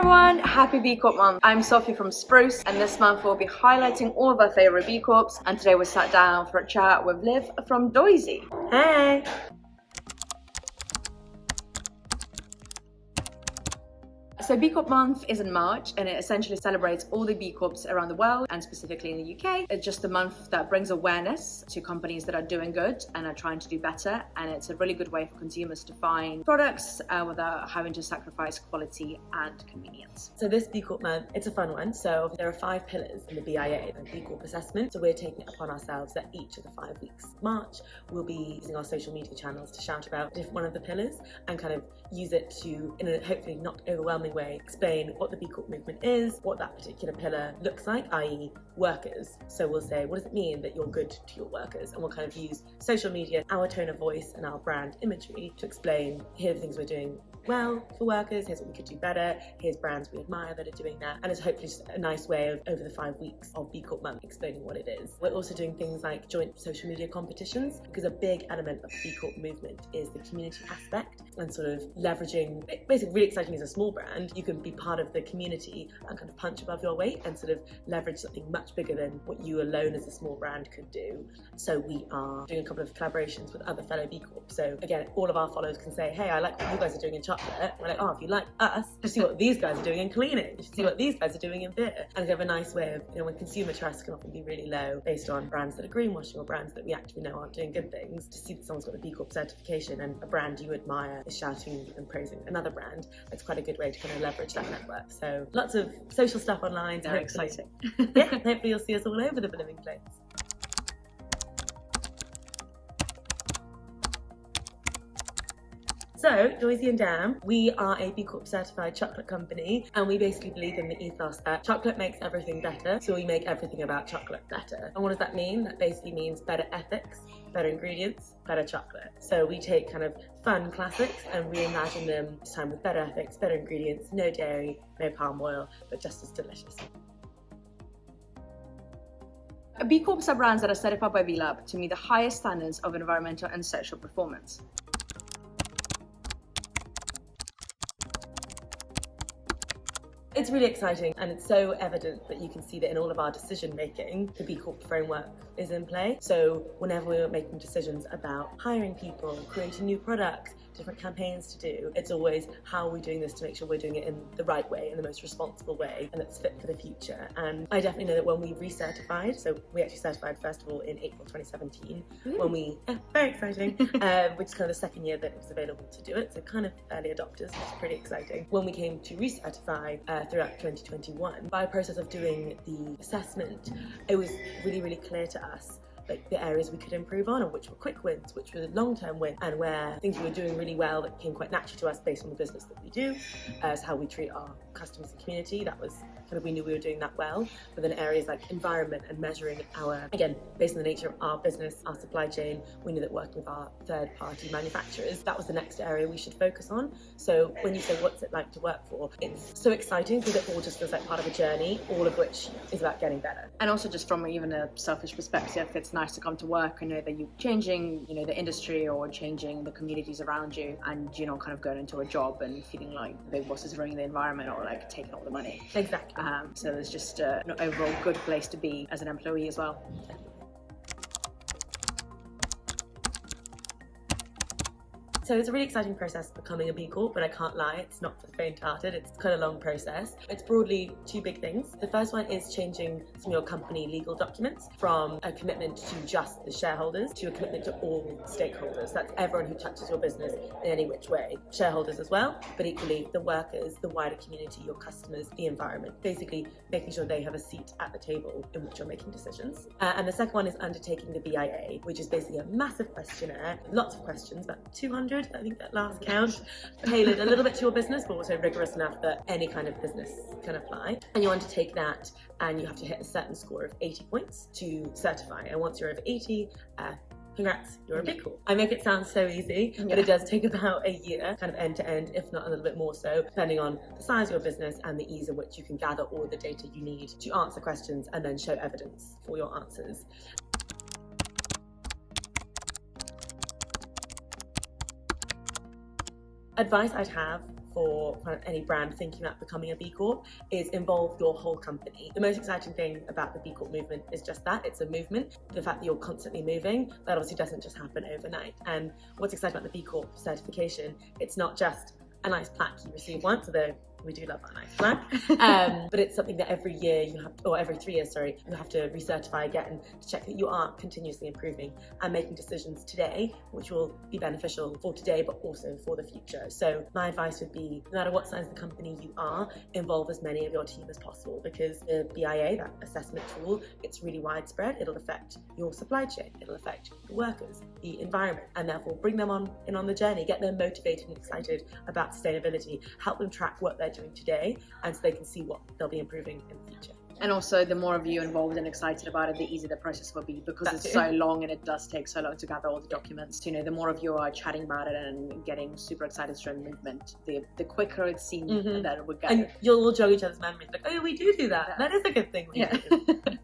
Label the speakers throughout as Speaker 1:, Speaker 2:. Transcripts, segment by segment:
Speaker 1: everyone, happy B Corp Month. I'm Sophie from Spruce, and this month we'll be highlighting all of our favorite B Corps, and today we sat down for a chat with Liv from Doisy.
Speaker 2: Hey!
Speaker 1: So B Corp Month is in March, and it essentially celebrates all the B Corps around the world, and specifically in the UK. It's just a month that brings awareness to companies that are doing good and are trying to do better, and it's a really good way for consumers to find products without having to sacrifice quality and convenience.
Speaker 2: So this B Corp Month, it's a fun one. So there are 5 pillars in the BIA, the B Corp assessment. So we're taking it upon ourselves that each of the 5 weeks of March, we'll be using our social media channels to shout about one of the pillars and kind of use it to, in a hopefully not overwhelming way, explain what the B Corp movement is, what that particular pillar looks like, i.e. workers. So we'll say, what does it mean that you're good to your workers? And we'll kind of use social media, our tone of voice and our brand imagery to explain, here are the things we're doing well for workers, here's what we could do better, here's brands we admire that are doing that, and it's hopefully just a nice way of, over the 5 weeks of B Corp Month, explaining what it is. We're also doing things like joint social media competitions, because a big element of the B Corp movement is the community aspect and sort of leveraging, basically really exciting as a small brand, you can be part of the community and kind of punch above your weight and sort of leverage something much bigger than what you alone as a small brand could do. So we are doing a couple of collaborations with other fellow B Corps. So again, all of our followers can say, hey, I like what you guys are doing in chocolate. We're like, oh, if you like us, just see what these guys are doing in cleaning. Just see what these guys are doing in beer. And we have a nice way of, when consumer trust can often be really low based on brands that are greenwashing or brands that we actually know aren't doing good things, to see that someone's got the B Corp certification and a brand you admire is shouting and praising another brand, it's quite a good way to kind of leverage that network. So lots of social stuff online.
Speaker 1: Very exciting.
Speaker 2: Yeah, hopefully you'll see us all over the blooming place. So, Doisy&Dam, we are a B Corp certified chocolate company, and we basically believe in the ethos that chocolate makes everything better, so we make everything about chocolate better. And what does that mean? That basically means better ethics, better ingredients, better chocolate. So we take kind of fun classics and reimagine them this time with better ethics, better ingredients, no dairy, no palm oil, but just as delicious.
Speaker 1: B Corps are brands that are certified by B Lab to meet the highest standards of environmental and social performance.
Speaker 2: It's really exciting, and it's so evident that you can see that in all of our decision making, the B Corp framework is in play. So whenever we're making decisions about hiring people, creating new products, different campaigns to do, it's always how are we doing this to make sure we're doing it in the right way, in the most responsible way, and that's fit for the future. And I definitely know that when we recertified, so we actually certified first of all in April 2017, when we, very exciting, which is kind of the second year that it was available to do it, so kind of early adopters, which is pretty exciting. When we came to recertify throughout 2021, by a process of doing the assessment, it was really, really clear to us like the areas we could improve on, and which were quick wins, which were long-term wins, and where things we were doing really well that came quite naturally to us based on the business that we do, as how we treat our customers and community. That was kind of, we knew we were doing that well. But then areas like environment and measuring our, again, based on the nature of our business, our supply chain, we knew that working with our third-party manufacturers, that was the next area we should focus on. So when you say what's it like to work for, it's so exciting because it all just feels like part of a journey, all of which is about getting better.
Speaker 1: And also just from even a selfish perspective, it's nice to come to work and know that you're changing, the industry or changing the communities around you, and you're not kind of going into a job and feeling like the big boss is ruining the environment or like taking all the money.
Speaker 2: Exactly.
Speaker 1: So it's just an overall good place to be as an employee as well.
Speaker 2: So it's a really exciting process becoming a B Corp, but I can't lie, it's not for the faint-hearted. It's quite a long process. It's broadly 2 big things. The first one is changing some of your company legal documents from a commitment to just the shareholders to a commitment to all stakeholders. That's everyone who touches your business in any which way. Shareholders as well, but equally the workers, the wider community, your customers, the environment. Basically making sure they have a seat at the table in which you're making decisions. And the second one is undertaking the BIA, which is basically a massive questionnaire, lots of questions, about 200, I think at last count, tailored a little bit to your business, but also rigorous enough that any kind of business can apply. And you undertake that, and you have to hit a certain score of 80 points to certify. And once you're over 80, congrats, you're a B Corp. I make it sound so easy, but it does take about a year, kind of end to end, if not a little bit more so, depending on the size of your business and the ease at which you can gather all the data you need to answer questions and then show evidence for your answers. Advice I'd have for any brand thinking about becoming a B Corp is involve your whole company. The most exciting thing about the B Corp movement is just that, it's a movement. The fact that you're constantly moving, that obviously doesn't just happen overnight. And what's exciting about the B Corp certification, it's not just a nice plaque you receive once, although we do love that nice plaque. But it's something that every year you have, or every 3 years, sorry, you have to recertify again to check that you are continuously improving and making decisions today, which will be beneficial for today, but also for the future. So my advice would be, no matter what size of the company you are, involve as many of your team as possible, because the BIA, that assessment tool, it's really widespread. It'll affect your supply chain, it'll affect the workers, the environment, and therefore bring them on the journey, get them motivated and excited about sustainability, help them track what they're doing today, and so they can see what they'll be improving in the future.
Speaker 1: And also, the more of you involved and excited about it, the easier the process will be, because it's so long and it does take so long to gather all the documents. You know, the more of you are chatting about it and getting super excited to join the movement, the quicker it seems that it would go.
Speaker 2: And you'll all jog each other's memories, like, oh, we do that. Yeah. That is a good thing we do.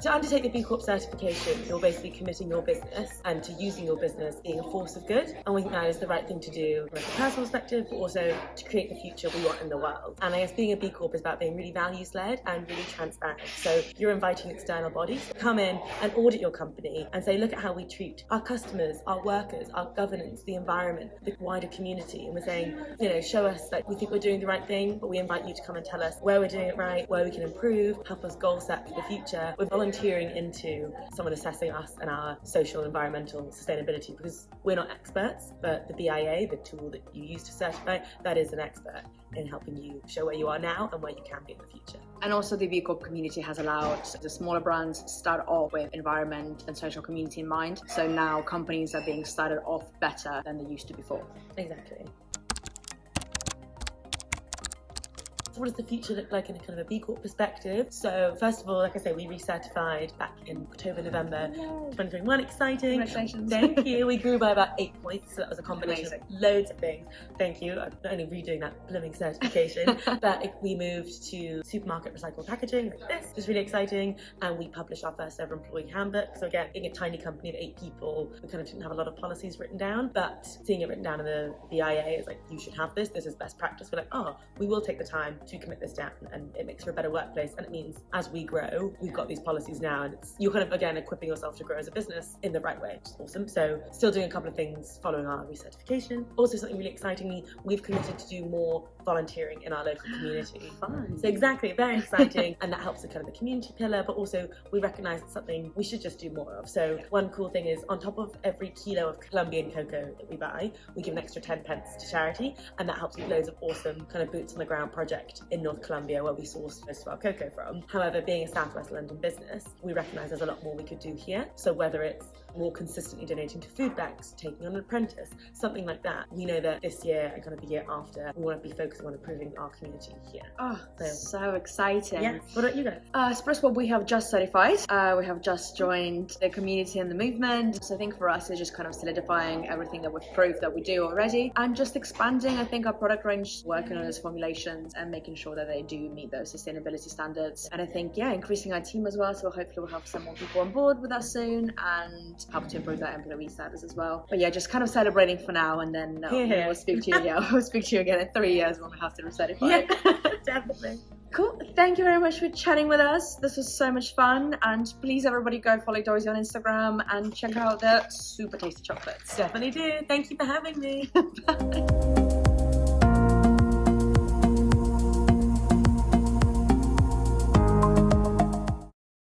Speaker 2: To undertake the B Corp certification, you're basically committing your business and to using your business being a force of good. And we think that is the right thing to do from a personal perspective, but also to create the future we want in the world. And I guess being a B Corp is about being really values-led and really transparent. So you're inviting external bodies to come in and audit your company and say, look at how we treat our customers, our workers, our governance, the environment, the wider community. And we're saying, you know, show us that we think we're doing the right thing, but we invite you to come and tell us where we're doing it right, where we can improve, help us goal set for the future. We're volunteering into someone assessing us and our social, environmental sustainability, because we're not experts, but the BIA, the tool that you use to certify, that is an expert in helping you show where you are now and where you can be in the future.
Speaker 1: And also the B Corp community has allowed the smaller brands start off with environment and social community in mind. So now companies are being started off better than they used to before.
Speaker 2: Exactly. So what does the future look like in a kind of a B Corp perspective? So first of all, like I say, we recertified back in October, November 2021. Exciting.
Speaker 1: Congratulations.
Speaker 2: Thank you. We grew by about 8 points. So that was a combination of loads of things. Thank you. I'm not only redoing that blooming certification, but we moved to supermarket recycled packaging like this, which is really exciting. And we published our first ever employee handbook. So again, being a tiny company of 8 people, we kind of didn't have a lot of policies written down, but seeing it written down in the BIA is like, you should have this. This is best practice. We're like, oh, we will take the time to commit this down, and it makes for a better workplace. And it means as we grow, we've got these policies now, and you're kind of again equipping yourself to grow as a business in the right way, which is awesome. So still doing a couple of things following our recertification. Also something really exciting, we've committed to do more volunteering in our local community.
Speaker 1: Fun.
Speaker 2: So exactly, very exciting. And that helps with kind of the community pillar, but also we recognise it's something we should just do more of. So one cool thing is, on top of every kilo of Colombian cocoa that we buy, we give an extra 10 pence to charity, and that helps with loads of awesome kind of boots on the ground project in North Colombia, where we source most of our cocoa from. However, being a Southwest London business, we recognise there's a lot more we could do here. So whether it's more consistently donating to food banks, taking on an apprentice, something like that. We know that this year and kind of the year after, we want to be focusing on improving our community here.
Speaker 1: Oh, so exciting.
Speaker 2: Yeah. What about you guys?
Speaker 1: Spruce, well, we have just certified. We have just joined the community and the movement. So I think for us, it's just kind of solidifying everything that we've proved that we do already, and just expanding, I think, our product range, working on those formulations and making sure that they do meet those sustainability standards. And I think, yeah, increasing our team as well. So hopefully we'll have some more people on board with us soon, and help to improve that employee status as well. But yeah, just kind of celebrating for now, and then we'll speak to you. Yeah, we'll speak to you again in 3 years when we have to recertify.
Speaker 2: Yeah, definitely.
Speaker 1: Cool. Thank you very much for chatting with us. This was so much fun, and please everybody go follow Doisy on Instagram and check out their super tasty chocolates.
Speaker 2: Definitely do. Thank you for having me.
Speaker 1: Bye.